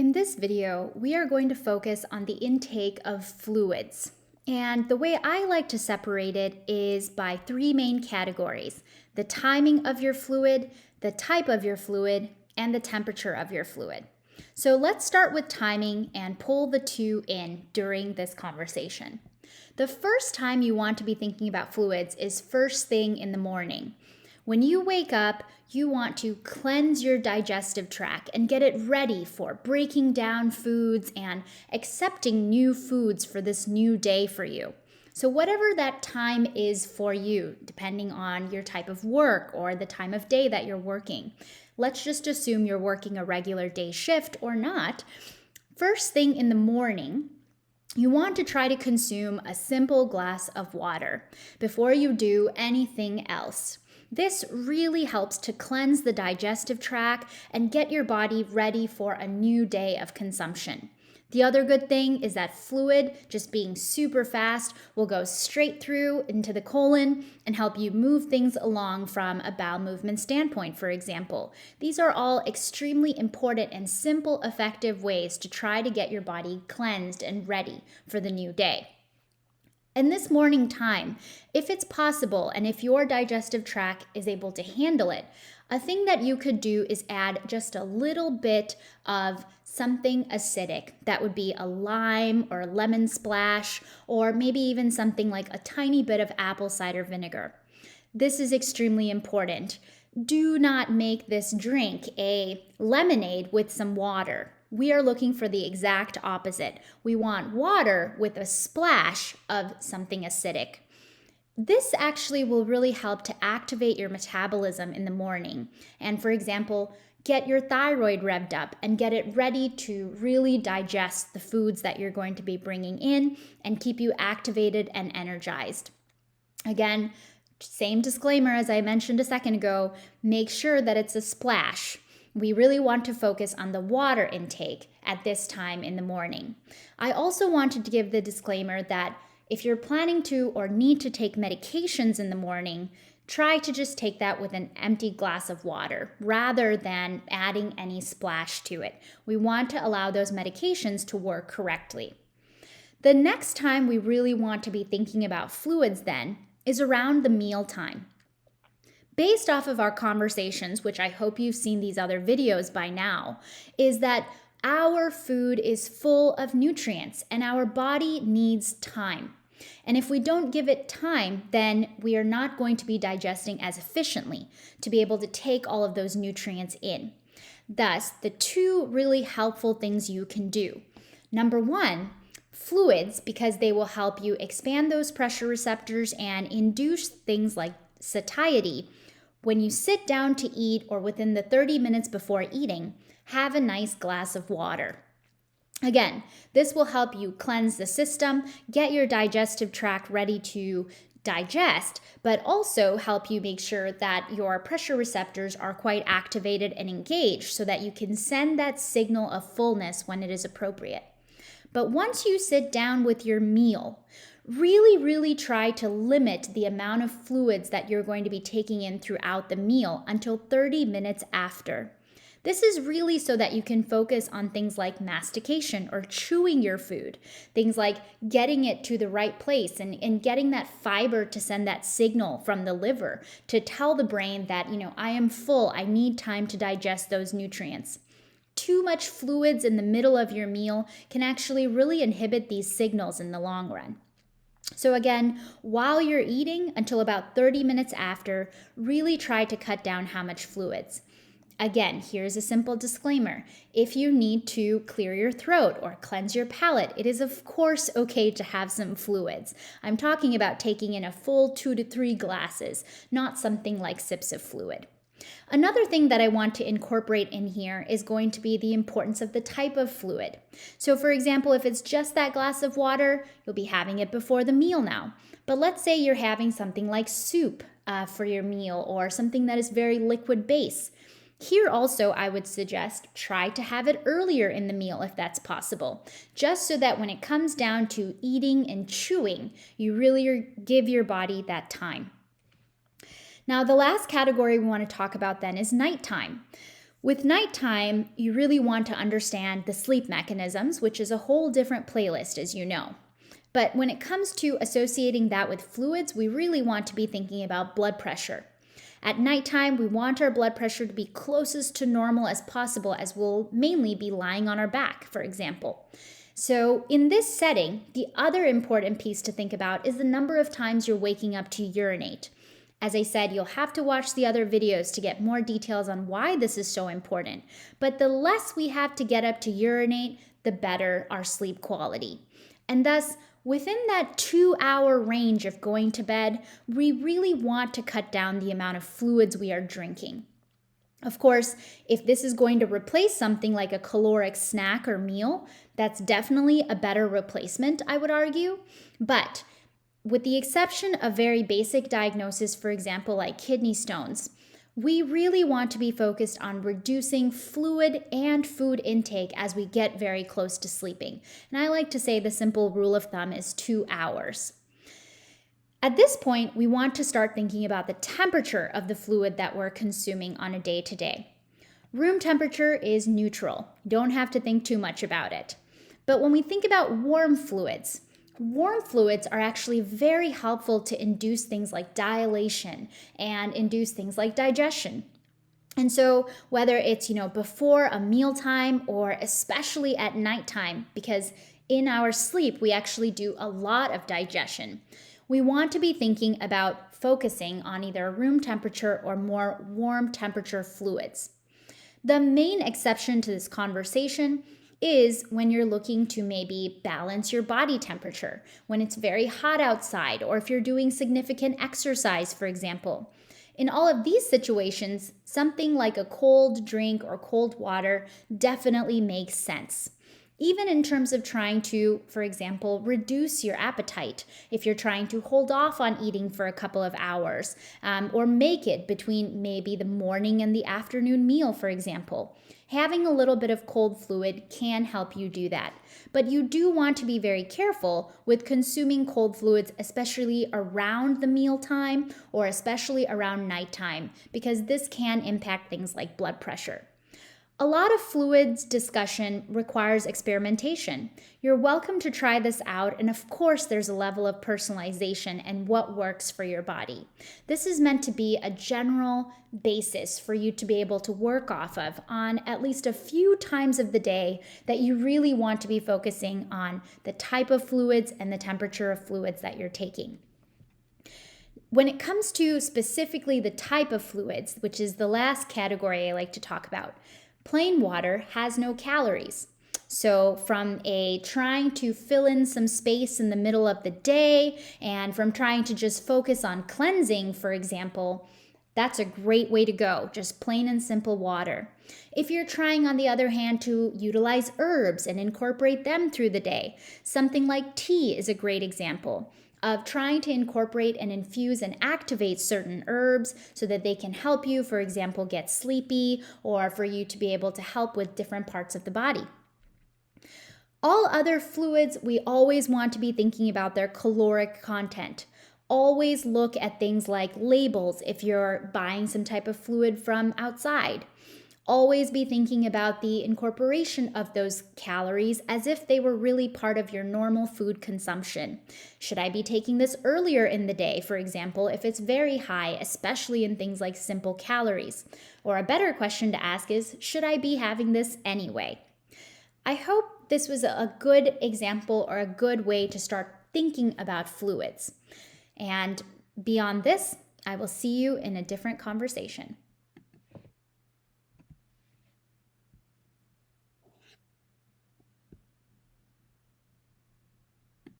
In this video, we are going to focus on the intake of fluids. And the way I like to separate it is by three main categories: the timing of your fluid, the type of your fluid, and the temperature of your fluid. So let's start with timing and pull the two in during this conversation. The first time you want to be thinking about fluids is first thing in the morning. When you wake up, you want to cleanse your digestive tract and get it ready for breaking down foods and accepting new foods for this new day for you. So, whatever that time is for you, depending on your type of work or the time of day that you're working, let's just assume you're working a regular day shift or not. First thing in the morning, you want to try to consume a simple glass of water before you do anything else. This really helps to cleanse the digestive tract and get your body ready for a new day of consumption. The other good thing is that fluid, just being super fast, will go straight through into the colon and help you move things along from a bowel movement standpoint, for example. These are all extremely important and simple, effective ways to try to get your body cleansed and ready for the new day. In this morning time, if it's possible and if your digestive tract is able to handle it, a thing that you could do is add just a little bit of something acidic. That would be a lime or a lemon splash, or maybe even something like a tiny bit of apple cider vinegar. This is extremely important. Do not make this drink a lemonade with some water. We are looking for the exact opposite. We want water with a splash of something acidic. This actually will really help to activate your metabolism in the morning. And for example, get your thyroid revved up and get it ready to really digest the foods that you're going to be bringing in and keep you activated and energized. Again, same disclaimer as I mentioned a second ago, make sure that it's a splash. We really want to focus on the water intake at this time in the morning. I also wanted to give the disclaimer that if you're planning to or need to take medications in the morning, try to just take that with an empty glass of water rather than adding any splash to it. We want to allow those medications to work correctly. The next time we really want to be thinking about fluids then is around the meal time. Based off of our conversations, which I hope you've seen these other videos by now, is that our food is full of nutrients and our body needs time. And if we don't give it time, then we are not going to be digesting as efficiently to be able to take all of those nutrients in. Thus, the two really helpful things you can do. Number one, fluids, because they will help you expand those pressure receptors and induce things like satiety. When you sit down to eat or within the 30 minutes before eating, have a nice glass of water. Again, this will help you cleanse the system, get your digestive tract ready to digest, but also help you make sure that your pressure receptors are quite activated and engaged so that you can send that signal of fullness when it is appropriate. But once you sit down with your meal, really try to limit the amount of fluids that you're going to be taking in throughout the meal until 30 minutes after. This is really so that you can focus on things like mastication or chewing your food, things like getting it to the right place and getting that fiber to send that signal from the liver to tell the brain that, I am full, I need time to digest those nutrients. Too much fluids in the middle of your meal can actually really inhibit these signals in the long run. So again, while you're eating until about 30 minutes after, really try to cut down how much fluids. Again, here's a simple disclaimer. If you need to clear your throat or cleanse your palate, it is of course okay to have some fluids. I'm talking about taking in a full 2 to 3 glasses, not something like sips of fluid. Another thing that I want to incorporate in here is going to be the importance of the type of fluid. So for example, if it's just that glass of water, you'll be having it before the meal now. But let's say you're having something like soup for your meal or something that is very liquid base. Here also, I would suggest try to have it earlier in the meal if that's possible, just so that when it comes down to eating and chewing, you really give your body that time. Now, the last category we want to talk about then is nighttime. With nighttime, you really want to understand the sleep mechanisms, which is a whole different playlist, as you know. But when it comes to associating that with fluids, we really want to be thinking about blood pressure. At nighttime, we want our blood pressure to be closest to normal as possible, as we'll mainly be lying on our back, for example. So, in this setting, the other important piece to think about is the number of times you're waking up to urinate. As I said, you'll have to watch the other videos to get more details on why this is so important. But the less we have to get up to urinate, the better our sleep quality. And thus, within that 2-hour range of going to bed, we really want to cut down the amount of fluids we are drinking. Of course, if this is going to replace something like a caloric snack or meal, that's definitely a better replacement, I would argue. But with the exception of very basic diagnosis, for example, like kidney stones, we really want to be focused on reducing fluid and food intake as we get very close to sleeping. And I like to say the simple rule of thumb is 2 hours. At this point, we want to start thinking about the temperature of the fluid that we're consuming on a day-to-day. Room temperature is neutral. You don't have to think too much about it. But when we think about warm fluids are actually very helpful to induce things like dilation and induce things like digestion. And so whether it's, before a mealtime or especially at nighttime, because in our sleep, we actually do a lot of digestion. We want to be thinking about focusing on either room temperature or more warm temperature fluids. The main exception to this conversation is when you're looking to maybe balance your body temperature, when it's very hot outside, or if you're doing significant exercise, for example. In all of these situations, something like a cold drink or cold water definitely makes sense. Even in terms of trying to, for example, reduce your appetite, if you're trying to hold off on eating for a couple of hours, or make it between maybe the morning and the afternoon meal, for example. Having a little bit of cold fluid can help you do that. But you do want to be very careful with consuming cold fluids, especially around the mealtime or especially around nighttime, because this can impact things like blood pressure. A lot of fluids discussion requires experimentation. You're welcome to try this out, and of course there's a level of personalization and what works for your body. This is meant to be a general basis for you to be able to work off of on at least a few times of the day that you really want to be focusing on the type of fluids and the temperature of fluids that you're taking. When it comes to specifically the type of fluids, which is the last category I like to talk about, plain water has no calories. So from trying to fill in some space in the middle of the day and from trying to just focus on cleansing, for example, that's a great way to go, just plain and simple water. If you're trying, on the other hand, to utilize herbs and incorporate them through the day, something like tea is a great example of trying to incorporate and infuse and activate certain herbs so that they can help you, for example, get sleepy or for you to be able to help with different parts of the body. All other fluids, we always want to be thinking about their caloric content. Always look at things like labels if you're buying some type of fluid from outside. Always be thinking about the incorporation of those calories as if they were really part of your normal food consumption. Should I be taking this earlier in the day, for example, if it's very high, especially in things like simple calories? Or a better question to ask is, should I be having this anyway? I hope this was a good example or a good way to start thinking about fluids. And beyond this, I will see you in a different conversation.